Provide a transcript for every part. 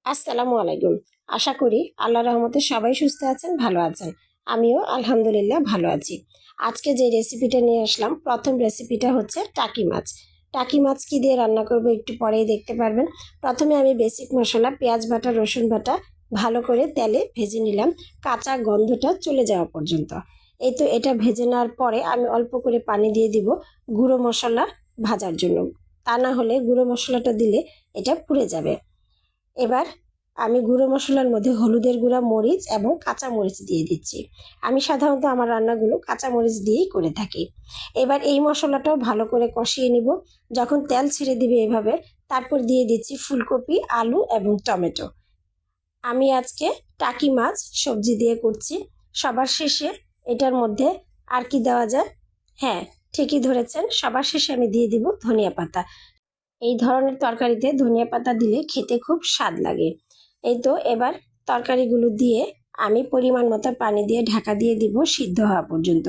আসসালামু আলাইকুম। আশা করি আল্লাহর রহমতে সবাই সুস্থ আছেন, ভালো আছেন। আমিও আলহামদুলিল্লাহ ভালো আছি। আজকে যে রেসিপিটা নিয়ে আসলাম, প্রথম রেসিপিটা হচ্ছে টাকি মাছ। টাকি মাছ কী দিয়ে রান্না করব একটু পরেই দেখতে পারবেন। প্রথমে আমি বেসিক মশলা পেঁয়াজ বাটা, রসুন বাটা ভালো করে তেলে ভেজে নিলাম, কাঁচা গন্ধটা চলে যাওয়া পর্যন্ত। এই তো এটা ভেজে নেওয়ার পরে আমি অল্প করে পানি দিয়ে দিব গুঁড়ো মশলা ভাজার জন্য। তা না হলে গুঁড়ো মশলাটা দিলে এটা পুড়ে যাবে। এবার আমি গুঁড়ো মশলার মধ্যে হলুদের গুঁড়া, মরিচ এবং কাঁচা মরিচ দিয়ে দিচ্ছি। আমি সাধারণত আমার রান্নাগুলো কাঁচা মরিচ দিয়েই করে থাকি। এবার এই মশলাটাও ভালো করে কষিয়ে নিব। যখন তেল ছেড়ে দিবে এভাবে, তারপর দিয়ে দিচ্ছি ফুলকপি, আলু এবং টমেটো। আমি আজকে টাকি মাছ সবজি দিয়ে করছি। সবার শেষে এটার মধ্যে আর কি দেওয়া যায়? হ্যাঁ, ঠিকই ধরেছেন, সবার শেষে আমি দিয়ে দিব ধনিয়া পাতা। এই ধরনের তরকারিতে ধনিয়া পাতা দিলে খেতে খুব স্বাদ লাগে। এই তো এবার তরকারিগুলো দিয়ে আমি পরিমাণ মতো পানি দিয়ে ঢাকা দিয়ে দিব সিদ্ধ হওয়া পর্যন্ত।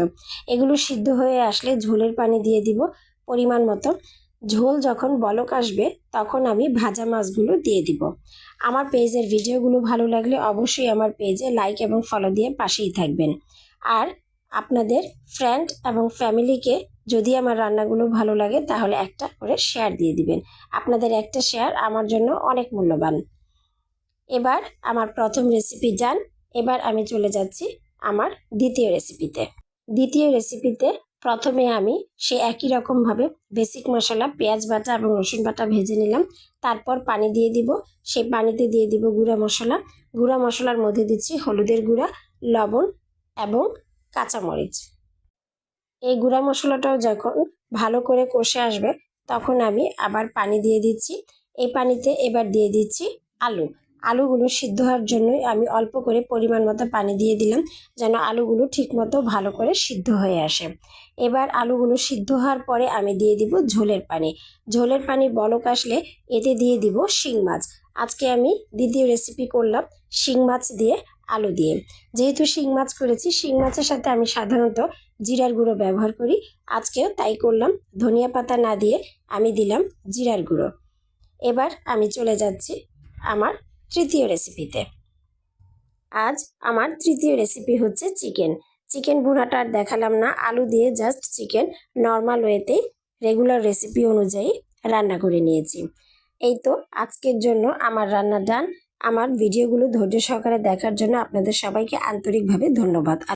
এগুলো সিদ্ধ হয়ে আসলে ঝোলের পানি দিয়ে দিব পরিমাণ মতো। ঝোল যখন বলক আসবে তখন আমি ভাজা মাছগুলো দিয়ে দিব। আমার পেজের ভিডিওগুলো ভালো লাগলে অবশ্যই আমার পেজে লাইক এবং ফলো দিয়ে পাশেই থাকবেন। আর আপনাদের ফ্রেন্ড এবং ফ্যামিলিকে যদি আমার রান্নাগুলো ভালো লাগে তাহলে একটা করে শেয়ার দিয়ে দিবেন। আপনাদের একটা শেয়ার আমার জন্য অনেক মূল্যবান। এবার আমার প্রথম রেসিপি ডান। এবার আমি চলে যাচ্ছি আমার দ্বিতীয় রেসিপিতে। দ্বিতীয় রেসিপিতে প্রথমে আমি সে একই রকমভাবে বেসিক মশলা পেঁয়াজ বাটা এবং রসুন বাটা ভেজে নিলাম। তারপর পানি দিয়ে দিব। সেই পানিতে দিয়ে দিব গুঁড়া মশলা। গুঁড়া মশলার মধ্যে দিচ্ছি হলুদের গুঁড়া, লবণ এবং কাঁচামরিচ। এই গুঁড়া মশলাটাও যখন ভালো করে কষে আসবে তখন আমি আবার পানি দিয়ে দিচ্ছি। এই পানিতে এবার দিয়ে দিচ্ছি আলু। আলুগুলো সিদ্ধ হওয়ার জন্যই আমি অল্প করে পরিমাণ মতো পানি দিয়ে দিলাম, যেন আলুগুলো ঠিকমতো ভালো করে সিদ্ধ হয়ে আসে। এবার আলুগুলো সিদ্ধ হওয়ার পরে আমি দিয়ে দিব ঝোলের পানি। ঝোলের পানি বলক আসলে এতে দিয়ে দিব শিং মাছ। আজকে আমি দ্বিতীয় রেসিপি করলাম শিং মাছ দিয়ে, আলু দিয়ে। যেহেতু শিং মাছ করেছি, শিং মাছের সাথে আমি সাধারণত জিরার গুঁড়ো ব্যবহার করি। আজকেও তাই করলাম, ধনিয়া পাতা না দিয়ে আমি দিলাম জিরার গুঁড়ো। এবার আমি চলে যাচ্ছি আমার তৃতীয় রেসিপিতে। আজ আমার তৃতীয় রেসিপি হচ্ছে চিকেন। চিকেন ভুনাটা আর দেখালাম না, আলু দিয়ে জাস্ট চিকেন নর্মাল ওয়েতেই রেগুলার রেসিপি অনুযায়ী রান্না করে নিয়েছি। এই তো আজকের জন্য আমার রান্না ডান। আমার ভিডিওগুলো ধৈর্য সহকারে দেখার জন্য আপনাদের সবাইকে আন্তরিকভাবে ধন্যবাদ।